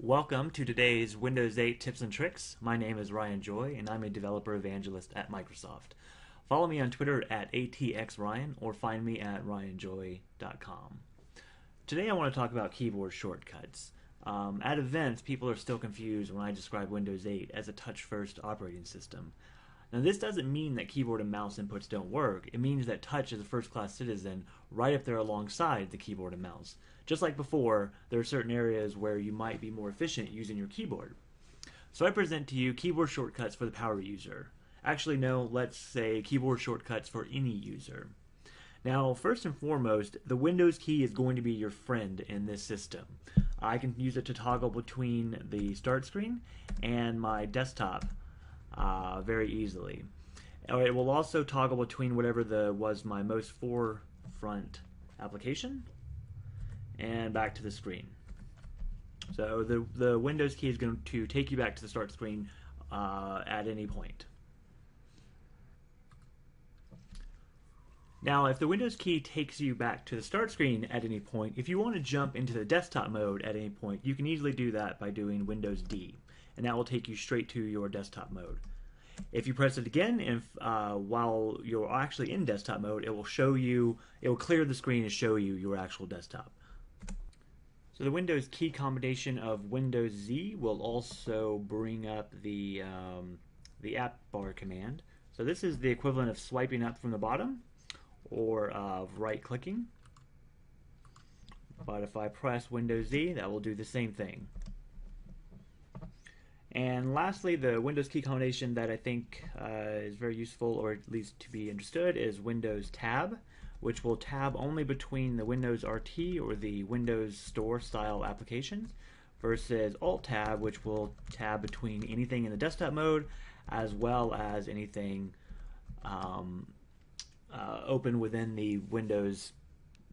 Welcome to today's Windows 8 tips and tricks. My name is Ryan Joy and I'm a developer evangelist at Microsoft. Follow me on Twitter at ATXRyan or find me at ryanjoy.com. Today I want to talk about keyboard shortcuts. At events, people are still confused when I describe Windows 8 as a touch-first operating system. Now this doesn't mean that keyboard and mouse inputs don't work. It means that touch is a first-class citizen right up there alongside the keyboard and mouse. Just like before, there are certain areas where you might be more efficient using your keyboard. So I present to you keyboard shortcuts for the power user. Actually no, let's say keyboard shortcuts for any user. Now first and foremost, the Windows key is going to be your friend in this system. I can use it to toggle between the start screen and my desktop very easily. It will also toggle between whatever was my most forefront application and back to the screen. So the Windows key is going to take you back to the start screen at any point. Now, if the Windows key takes you back to the start screen at any point, if you want to jump into the desktop mode at any point, you can easily do that by doing Windows D, and that will take you straight to your desktop mode. If you press it again, and while you're actually in desktop mode, it will clear the screen and show you your actual desktop. So the Windows key combination of Windows Z will also bring up the app bar command. So this is the equivalent of swiping up from the bottom or of right-clicking. But if I press Windows Z, that will do the same thing. And lastly, the Windows key combination that I think is very useful, or at least to be understood, is Windows Tab, which will tab only between the Windows RT or the Windows Store style applications, versus Alt Tab, which will tab between anything in the desktop mode as well as anything open within the Windows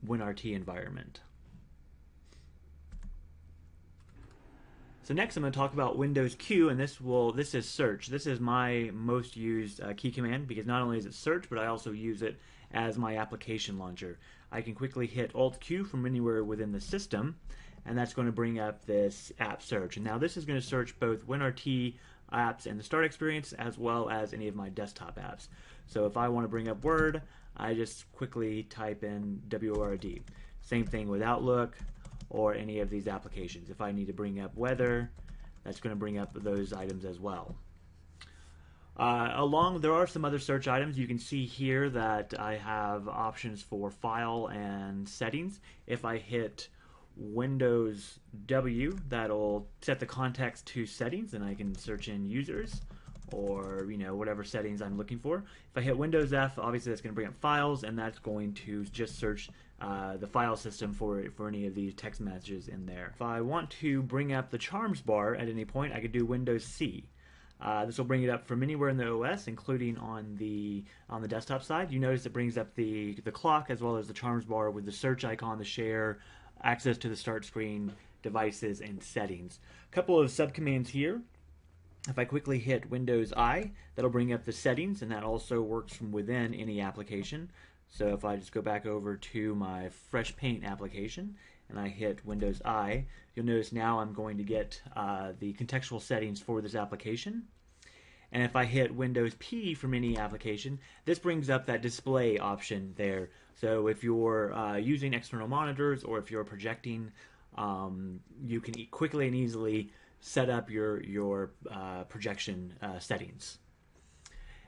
WinRT environment. So next I'm going to talk about Windows Q, and this is search. This is my most used key command because not only is it search, but I also use it as my application launcher. I can quickly hit Alt Q from anywhere within the system, and that's going to bring up this app search. And now this is going to search both WinRT apps in the start experience as well as any of my desktop apps. So if I want to bring up Word, I just quickly type in WORD. Same thing with Outlook or any of these applications. If I need to bring up weather, that's going to bring up those items as well. There are some other search items. You can see here that I have options for file and settings. If I hit Windows W, that'll set the context to settings, and I can search in users or whatever settings I'm looking for. If I hit Windows F, obviously that's going to bring up files, and that's going to just search the file system for any of these text messages in there. If I want to bring up the charms bar at any point, I could do Windows C. This will bring it up from anywhere in the OS, including on the desktop side. You notice it brings up the clock as well as the charms bar with the search icon, the share, access to the start screen, devices, and settings. A couple of subcommands here. If I quickly hit Windows I, that'll bring up the settings, and that also works from within any application. So if I just go back over to my Fresh Paint application and I hit Windows I, you'll notice now I'm going to get the contextual settings for this application. And if I hit Windows P from any application, this brings up that display option there. So if you're using external monitors or if you're projecting, you can quickly and easily set up your projection settings.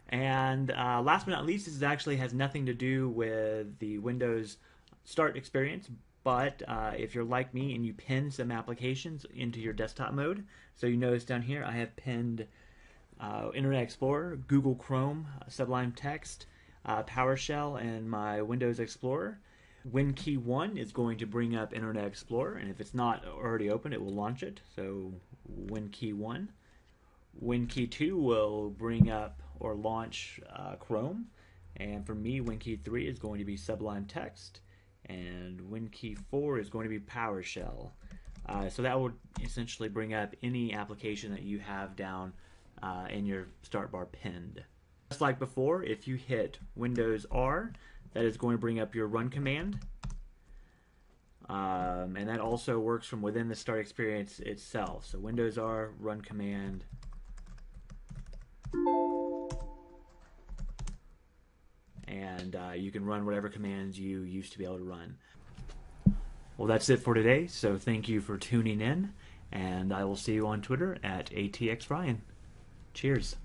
And last but not least, this actually has nothing to do with the Windows Start experience, but if you're like me and you pin some applications into your desktop mode, so you notice down here I have pinned Internet Explorer, Google Chrome, Sublime Text, PowerShell, and my Windows Explorer. WinKey 1 is going to bring up Internet Explorer, and if it's not already open, it will launch it. So WinKey 1. WinKey 2 will bring up or launch Chrome, and for me, WinKey 3 is going to be Sublime Text, and WinKey 4 is going to be PowerShell. So that will essentially bring up any application that you have down in your start bar pinned. Just like before, if you hit Windows R, that is going to bring up your run command. And that also works from within the start experience itself. So Windows R, run command. And you can run whatever commands you used to be able to run. Well, that's it for today. So thank you for tuning in. And I will see you on Twitter at ATXRyan. Cheers.